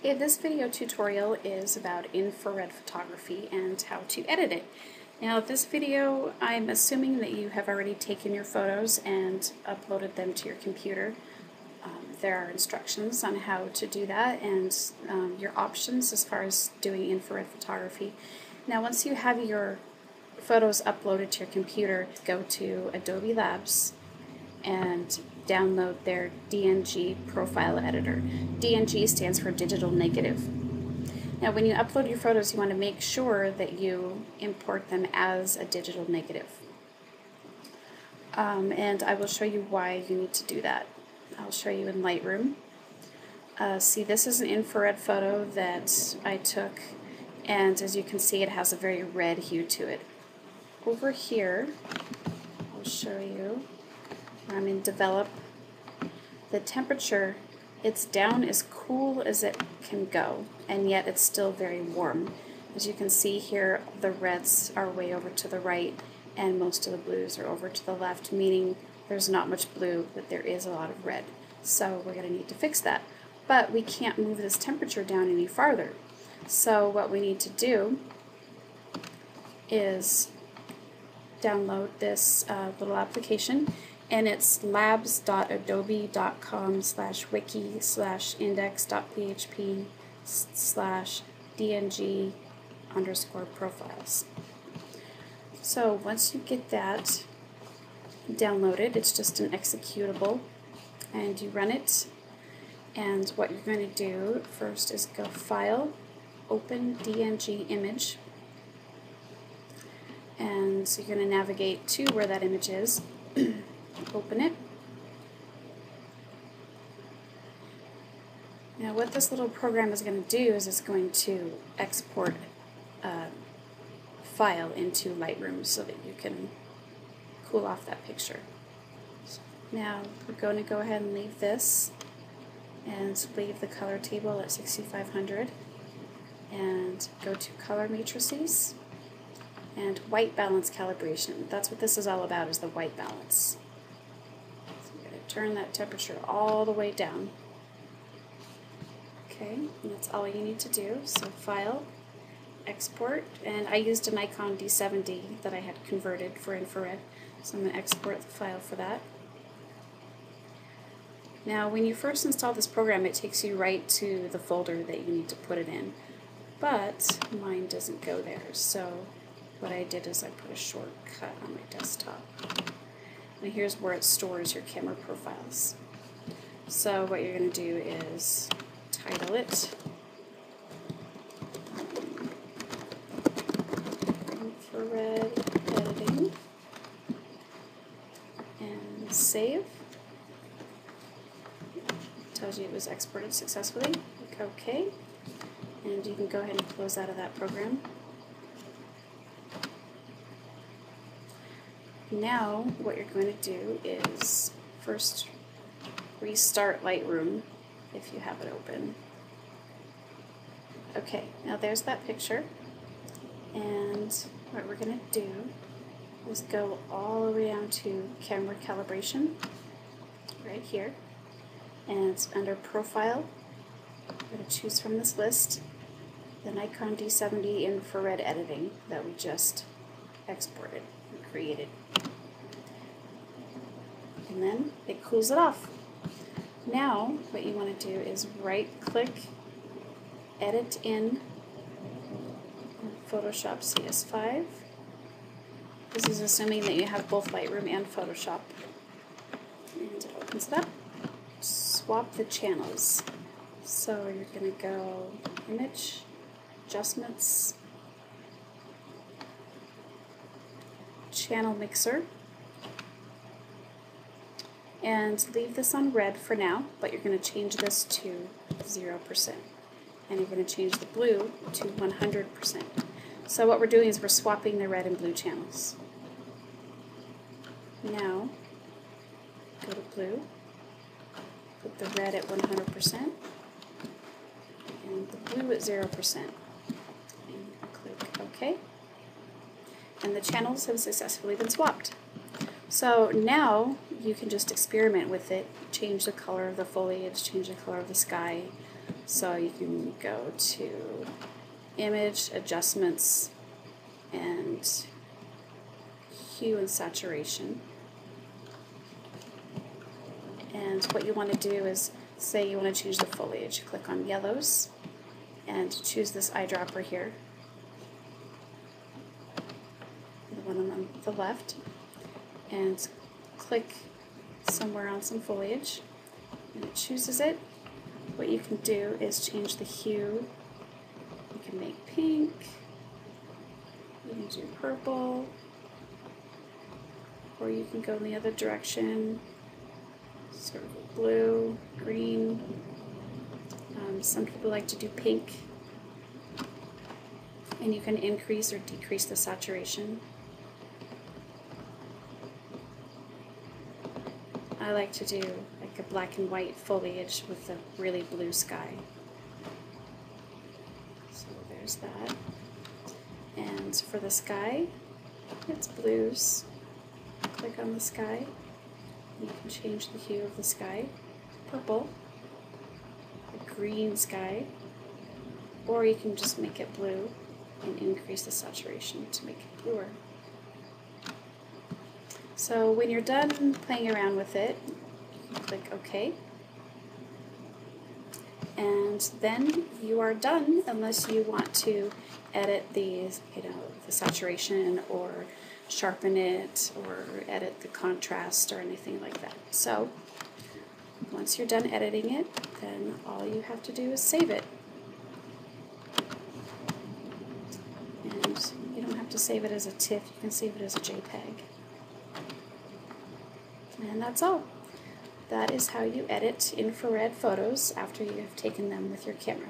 Okay, this video tutorial is about infrared photography and how to edit it. Now this video, I'm assuming that you have already taken your photos and uploaded them to your computer. There are instructions on how to do that and your options as far as doing infrared photography. Now once you have your photos uploaded to your computer, go to Adobe Labs and download their DNG profile editor. DNG stands for digital negative. Now when you upload your photos, you want to make sure that you import them as a digital negative. And I will show you why you need to do that. I'll show you in Lightroom. See, this is an infrared photo that I took, and as you can see, it has a very red hue to it. Over here, I'll show you. I'm in develop. The temperature, it's down as cool as it can go, and yet it's still very warm. As you can see here, the reds are way over to the right and most of the blues are over to the left, meaning there's not much blue, but there is a lot of red. So we're going to need to fix that. But we can't move this temperature down any farther. So what we need to do is download this little application, and it's labs.adobe.com/wiki/index.php/dng_profiles. So once you get that downloaded, it's just an executable, and you run it. And what you're going to do first is go File, Open DNG Image, and so you're going to navigate to where that image is. Open it. Now what this little program is going to do is it's going to export a file into Lightroom so that you can cool off that picture. Now we're going to go ahead and leave this and leave the color table at 6500 and go to color matrices and white balance calibration. That's what this is all about, is the white balance. So I'm going to turn that temperature all the way down. Okay, and that's all you need to do. So File, Export, and I used a Nikon D70 that I had converted for infrared, so I'm going to export the file for that. Now when you first install this program, it takes you right to the folder that you need to put it in, but mine doesn't go there, so what I did is I put a shortcut on my desktop. And here's where it stores your camera profiles. So what you're going to do is title it Infrared Editing and save. It tells you it was exported successfully. Click OK, and you can go ahead and close out of that program. Now what you're going to do is first restart Lightroom if you have it open. Okay, now there's that picture, and what we're going to do is go all the way down to camera calibration right here, and it's under profile. We're going to choose from this list the Nikon D70 infrared editing that we just exported and created, and then it cools it off. Now what you want to do is right click, edit in Photoshop CS5. This is assuming that you have both Lightroom and Photoshop, and it opens it up. Swap the channels. So you're going to go Image, Adjustments, Channel Mixer, and leave this on red for now, but you're going to change this to 0%. And you're going to change the blue to 100%. So what we're doing is we're swapping the red and blue channels. Now, go to blue, put the red at 100%, and the blue at 0%. And click OK. And the channels have successfully been swapped. So now you can just experiment with it, change the color of the foliage, change the color of the sky, So you can go to Image, Adjustments, and Hue and Saturation. And what you want to do is, say you want to change the foliage. Click on Yellows and choose this eyedropper here, the one on the left, and click somewhere on some foliage, and it chooses it. What you can do is change the hue. You can make pink, you can do purple, or you can go in the other direction, sort of blue, green. Some people like to do pink, and you can increase or decrease the saturation. I like to do like a black and white foliage with a really blue sky. So there's that. And for the sky, it's blues. Click on the sky. You can change the hue of the sky. Purple, a green sky, or you can just make it blue and increase the saturation to make it bluer. So when you're done playing around with it, you click OK, and then you are done, unless you want to edit the saturation or sharpen it or edit the contrast or anything like that. So once you're done editing it, then all you have to do is save it. And you don't have to save it as a TIFF, you can save it as a JPEG. And that's all. That is how you edit infrared photos after you have taken them with your camera.